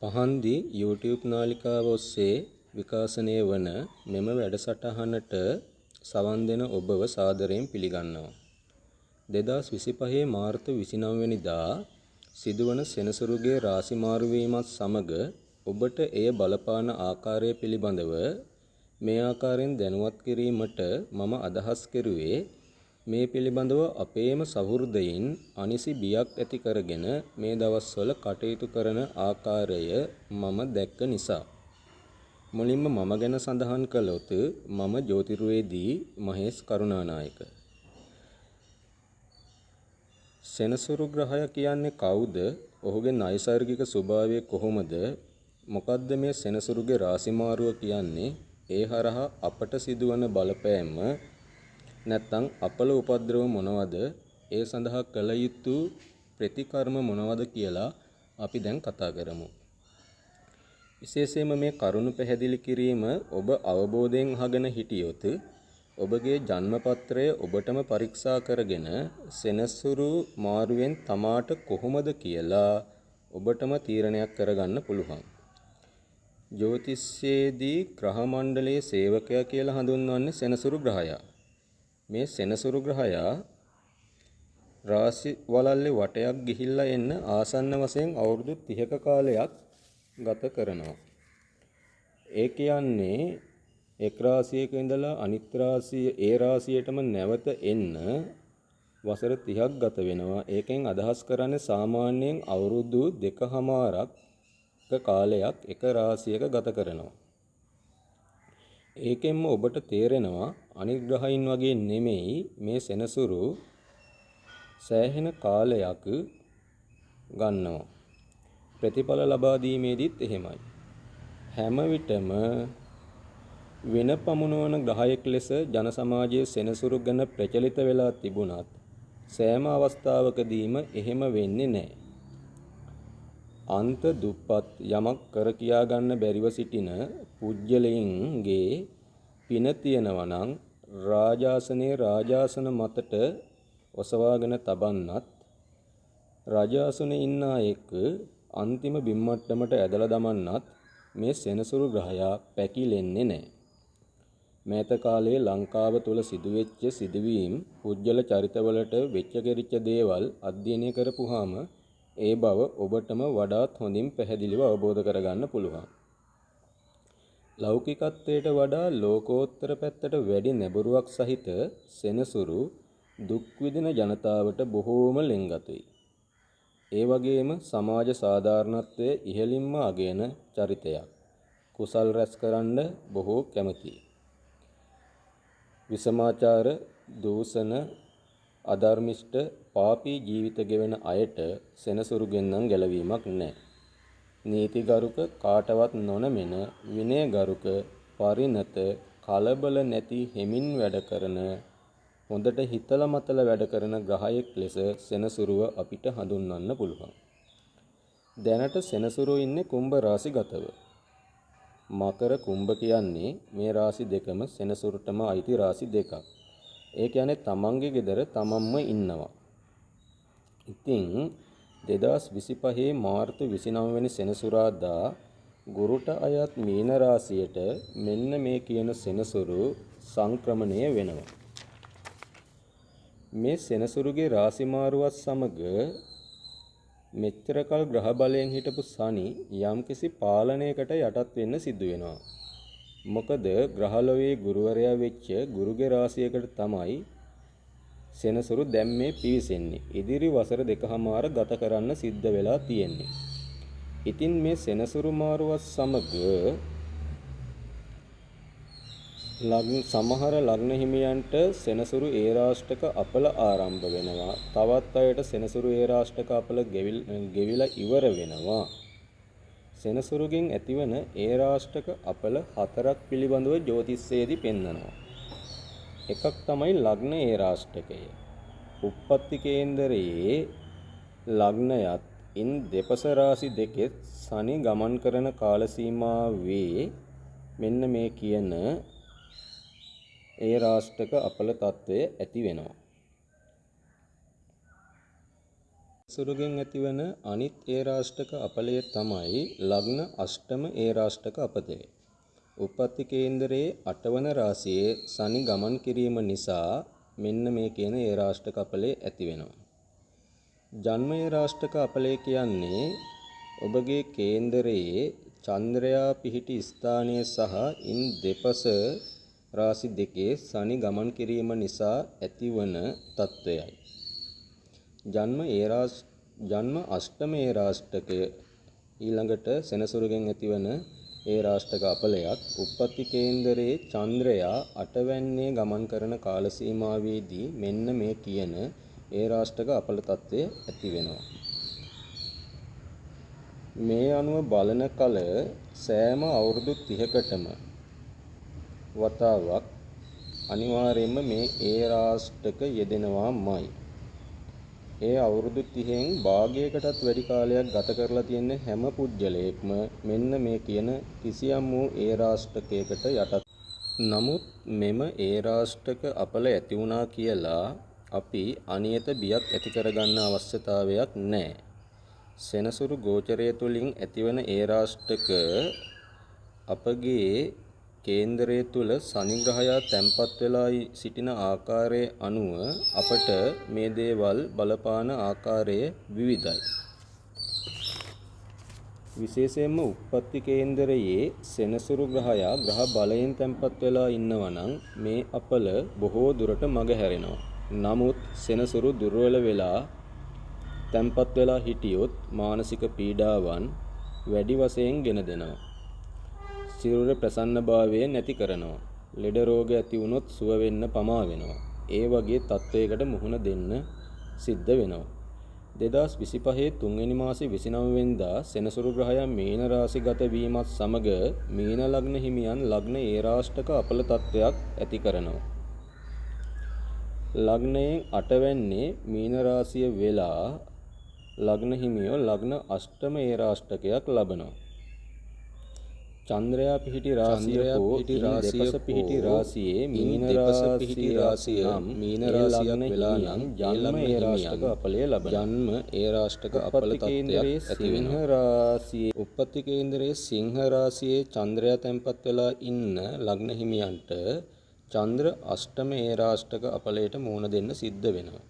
පහන්දි YouTube නාලිකාව ඔස්සේ විකාශනය වන මෙම වැඩසටහනට සවන් දෙන ඔබව සාදරයෙන් පිළිගන්නවා. 2025 මාර්තු 29 වෙනිදා සිදුවන සෙනසුරුගේ රාශි මාරු වීමත් සමග ඔබට එය බලපාන ආකාරය පිළිබඳව මේ ආකාරයෙන් දැනුවත් කිරීමට මම අදහස් කෙරුවේ මේ පිළිබඳව අපේම සහෘදයින් අනිසි බියක් ඇති කරගෙන මේ දවස්වල කටයුතු කරන ආකාරය මම දැක්ක නිසා. මුලින්ම මම ගැන සඳහන් කළොත් මම ජ්‍යොතිර්වේදී මහේෂ් කරුණානායක. සෙනසුරු ග්‍රහය කියන්නේ කවුද? ඔහුගේ නෛසර්ගික ස්වභාවය කොහොමද? මොකද්ද මේ සෙනසුරුගේ රාශි මාරුව කියන්නේ? ඒ හරහා අපට සිදුවන බලපෑම නැත්නම් අපල උපද්‍රව මොනවද? ඒ සඳහා කළ යුතු ප්‍රතිකර්ම මොනවද කියලා අපි දැන් කතා කරමු. විශේෂයෙන්ම මේ කරුණු පැහැදිලි කිරීම ඔබ අවබෝධයෙන් අහගෙන හිටියොත් ඔබගේ ජන්මපත්‍රය ඔබටම පරීක්ෂා කරගෙන සෙනසුරු මාරුවෙන් තමාට කොහොමද කියලා ඔබටම තීරණයක් කරගන්න පුළුවන්. ජ්‍යොතිෂයේදී ග්‍රහ මණ්ඩලයේ සේවකයා කියලා හඳුන්වන්නේ සෙනසුරු ග්‍රහයා. මේ සෙනසුරු ග්‍රහයා රාශි වලල්ලේ වටයක් ගිහිල්ලා එන්න ආසන්න වශයෙන් අවුරුදු 30ක කාලයක් ගත කරනවා. ඒ කියන්නේ එක් රාශියක ඉඳලා අනිත් රාශිය ඒ රාශියටම නැවත එන්න වසර 30ක් ගත වෙනවා. ඒකෙන් අදහස් කරන්නේ සාමාන්‍යයෙන් අවුරුදු 2කමාරක් කාලයක් එක රාශියක ගත කරනවා. ඒකෙන්ම ඔබට තේරෙනවා අනිත් ග්‍රහයින් වගේ නෙමෙයි මේ සෙනසුරු සෑහෙන කාලයක් ගන්නවා. ප්‍රතිඵල ලබා දීමේදීත් එහෙමයි. හැම විටම වෙන පමුණවන ග්‍රහයෙක් ලෙස ජන සමාජයේ සෙනසුරු ගැන ප්‍රචලිත වෙලා තිබුණත් සෑම අවස්ථාවකදීම එහෙම වෙන්නේ නැහැ. අන්ත දුප්පත් යමක් කර කියා ගන්න බැරිව සිටින පුජ්‍යලයින්ගේ පින තියනවා නම් රාජාසනයේ රාජාසන මතට ඔසවාගෙන තබන්නත් රාජාසනයේ ඉන්න එක් අන්තිම බිම්මට්ටමට ඇදලා දමන්නත් මේ සෙනසුරු ග්‍රහයා පැකිලෙන්නේ නැහැ. මෑත කාලයේ ලංකාව තුල සිදුවෙච්ච සිදුවීම් පුජ්‍යල චරිතවලට වෙච්ච කෙරිච්ච දේවල් අධ්‍යයනය කරපුවාම ඒ බව ඔබටම වඩාත් හොඳින් පැහැදිලිව අවබෝධ කරගන්න පුළුවන්. ලෞකිකත්වයට වඩා ලෝකෝත්තර පැත්තට වැඩි නැඹුරුවක් සහිත සෙනසුරු දුක් විඳින ජනතාවට බොහෝම ලෙන්ගතුයි. ඒ වගේම සමාජ සාධාරණත්වයේ ඉහළින්ම අගයන චරිතයක්. කුසල් රැස් කරන්න බොහෝ කැමතියි. විසමාචාර, දූෂණ, අධර්මිෂ්ඨ පාපී ජීවිත ගෙවන අයට සෙනසුරුගෙන් නම් ගැලවීමක් නැහැ. නීතිගරුක කාටවත් නොනමෙන විනයගරුක පරිණත කලබල නැති හිමින් වැඩ කරන හොඳට හිතලා මතලා වැඩ කරන ග්‍රහයෙක් ලෙස සෙනසුරුව අපිට හඳුන්වන්න පුළුවන්. දැනට සෙනසුරු ඉන්නේ කුම්භ රාශිගතව. මකර කුම්භ කියන්නේ මේ රාශි දෙකම සෙනසුරුටම අයිති රාශි දෙකක්. ඒ කියන්නේ තමන්ගේ ගෙදර තමන්ම ඉන්නවා. ඉතින් 2025 මාර්තු 29 වෙනි සෙනසුරාදා ගුරුට අයත් මීන රාශියට මෙන්න මේ කියන සෙනසුරු සංක්‍රමණය වෙනවා. මේ සෙනසුරුගේ රාශි මාරුවත් සමග මෙච්චර කල් ග්‍රහ බලයෙන් හිටපු සනි යම්කිසි පාලනයකට යටත් වෙන්න සිදු වෙනවා. මොකද ග්‍රහලෝයේ ගුරුවරයා වෙච්ච ගුරුගේ රාශියකට තමයි සෙනසුරු දැන් මේ පිවිසෙන්නේ. ඉදිරි වසර 2කමාර ගත කරන්න සිද්ධ වෙලා තියෙන්නේ. ඉතින් මේ සෙනසුරු මාරුවත් සමග සමහර ලග්න හිමියන්ට සෙනසුරු ඒරාෂ්ටක අපල ආරම්භ වෙනවා. තවත් අයට සෙනසුරු ඒරාෂ්ටක අපල ගෙවිලා ඉවර වෙනවා. සෙනසුරුගෙන් ඇතිවන ඒරාෂ්ටක අපල 4ක් පිළිබඳව ජ්‍යොතිෂයේදී පෙන්වනවා. එකක් තමයි ලග්න ඒරාෂ්ටකය. උප්පත්ති කේන්දරයේ ලග්නයත් ඉන් දෙපස රාශි දෙකෙත් සනි ගමන් කරන කාල සීමාවේ මෙන්න මේ කියන ඒරාෂ්ටක අපල తත්වය ඇති වෙනවා. සුරුගෙන් ඇතිවන අනිත් ඒරාෂ්ටක අපලය තමයි ලග්න අෂ්ටම ඒරාෂ්ටක අපතය. උප්පත්ති කේන්දරයේ 8 වන රාශියේ සනි ගමන් කිරීම නිසා මෙන්න මේ කියන ඒරාෂ්ටක අපලය ඇති වෙනවා. ජන්ම ඒරාෂ්ටක අපලය කියන්නේ ඔබගේ කේන්දරයේ චන්ද්‍රයා පිහිටි ස්ථානය සහ ඉන් දෙපස රාශි දෙකේ සනි ගමන් කිරීම නිසා ඇතිවන තත්වයයි. ජන්ම අෂ්ටම ඒරාෂ්ටකය ඊළඟට සෙනසුරුගෙන් ඇතිවන ඒරාෂ්ටක අපලයක් උප්පත්ති කේන්දරයේ චන්ද්‍රයා 8 වැන්නේ ගමන් කරන කාල සීමාවේදී මෙන්න මේ කියන ඒරාෂ්ටක අපල තත්වය ඇති වෙනවා. මේ අනුව බලන කල සෑම අවුරුදු 30කටම වතාවක් අනිවාර්යයෙන්ම මේ ඒරාෂ්ටක යෙදෙනවාමයි. ඒ අවුරුදු 30න් භාගයකටත් වැඩි කාලයක් ගත කරලා තියෙන හැම පුජ්‍යලයක්ම මෙන්න මේ කියන කිසියම් වූ ඒරාෂ්ටකයකට යටත්. නමුත් මෙම ඒරාෂ්ටක අපල ඇති වුණා කියලා අපි අනියත බියක් ඇති කරගන්න අවශ්‍යතාවයක් නැහැ. සෙනසුරු ගෝචරය තුලින් ඇතිවන ඒරාෂ්ටක අපගේ කේන්දරය තුල සනි ග්‍රහයා තැන්පත් වෙලා සිටින ආකාරය අනුව අපට මේ දේවල් බලපාන ආකාරය විවිධයි. විශේෂයෙන්ම උප්පත්ති කේන්දරයේ සෙනසුරු ග්‍රහයා ග්‍රහ බලයෙන් තැන්පත් වෙලා ඉන්නවා නම් මේ අපල බොහෝ දුරට මගහැරෙනවා. නමුත් සෙනසුරු දුර්වල වෙලා තැන්පත් වෙලා හිටියොත් මානසික පීඩාවන් වැඩි වශයෙන් ගෙන දෙනවා. සිරුර ප්‍රසන්නභාවය නැති කරනවා. ලෙඩ රෝග ඇති වුණොත් සුව වෙන්න පමා වෙනවා. ඒ වගේ තත්වයකට මුහුණ දෙන්න සිද්ධ වෙනවා. 2025 3වෙනි මාසේ 29 වෙනිදා සෙනසුරු ග්‍රහයා මීන රාශිගත වීමත් සමග මීන ලග්න හිමියන් ලග්න ඒරාෂ්ටක අපල තත්වයක් ඇති කරනවා. ලග්නයෙන් 8 වැන්නේ මීන රාශිය වෙලා ලග්න හිමියෝ ලග්න අෂ්ටම ඒරාෂ්ටකයක් ලබනවා. චන්ද්‍රයා පිහිටි රාශිය හෝ දෙපස පිහිටි රාශියේ මීන රාශිය මීන රාශියක් වෙලා නම් ජන්ම ඒරාෂ්ටක අපලය ලබනවා. ජන්ම ඒරාෂ්ටක අපල තත්ත්වයක් ඇති වෙනවා. උප්පත්ති කේන්දරයේ සිංහ රාශියේ චන්ද්‍රයා තැන්පත් වෙලා ඉන්න ලග්න හිමියන්ට චන්ද්‍ර අෂ්ටම ඒරාෂ්ටක අපලයට මුහුණ දෙන්න සිද්ධ වෙනවා.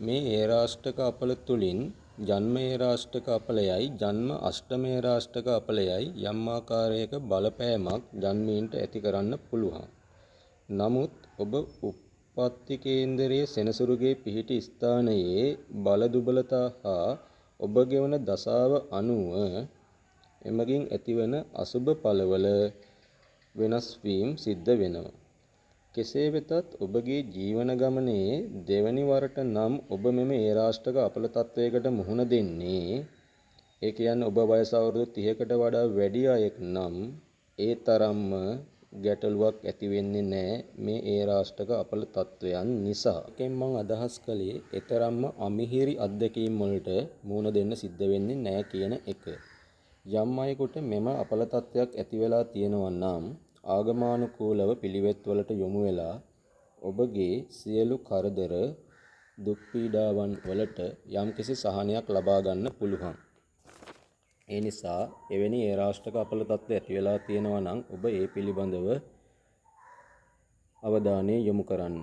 මේ ඒරාෂ්ටක අපල තුලින් ජන්ම ඒරාෂ්ටක අපලයයි ජන්ම අෂ්ටම ඒරාෂ්ටක අපලයයි යම් ආකාරයක බලපෑමක් ජන්මීන්ට ඇති කරන්න පුළුවන්. නමුත් ඔබ උප්පත්ති කේන්දරයේ සෙනසුරුගේ පිහිටි ස්ථානයේ බල දුබලතා හා ඔබ ගෙවන දසාව අනුව එමගින් ඇතිවන අසුබ ඵලවල වෙනස් වීම සිද්ධ වෙනවා. කෙසේ වෙතත් ඔබගේ ජීවන ගමනේ දෙවැනි වරට නම් ඔබ මෙම ඒරාෂ්ටක අපල තත්වයකට මුහුණ දෙන්නේ. ඒ කියන්නේ ඔබ වයස අවුරුදු 30කට වඩා වැඩි අයෙක් නම් ඒ තරම්ම ගැටලුවක් ඇති වෙන්නේ නැහැ මේ ඒරාෂ්ටක අපල තත්වයන් නිසා. ඒකෙන් මම අදහස් කළේ ඊතරම්ම අමිහිරි අත්දැකීම් වලට මුහුණ දෙන්න සිද්ධ වෙන්නේ නැහැ කියන එක. යම් අයෙකුට මෙම අපල තත්වයක් ඇති වෙලා තියෙනවා නම් ආගමානුකූලව පිළිවෙත් වලට යොමු වෙලා ඔබගේ සියලු කරදර දුක් පීඩාවන් වලට යම්කිසි සහනයක් ලබා ගන්න පුළුවන්. ඒ නිසා එවැනි ඒරාෂ්ටක අපල තත්ත්ව ඇති වෙලා තියෙනවා නම් ඔබ ඒ පිළිබඳව අවධානය යොමු කරන්න.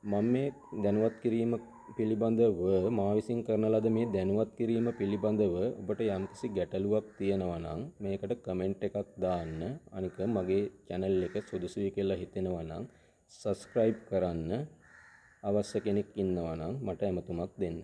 මම මේ දැනුවත් කිරීම පිළිබඳව මා විසින් කරන ලද මේ දැනුවත් කිරීම පිළිබඳව ඔබට යම්කිසි ගැටලුවක් තියෙනවා නම් මේකට කමෙන්ට් එකක් දාන්න. අනික මගේ channel එක සුදුසුයි කියලා හිතෙනවා නම් subscribe කරන්න. අවශ්‍ය කෙනෙක් ඉන්නවා නම් මට ඇමතුමක් දෙන්න.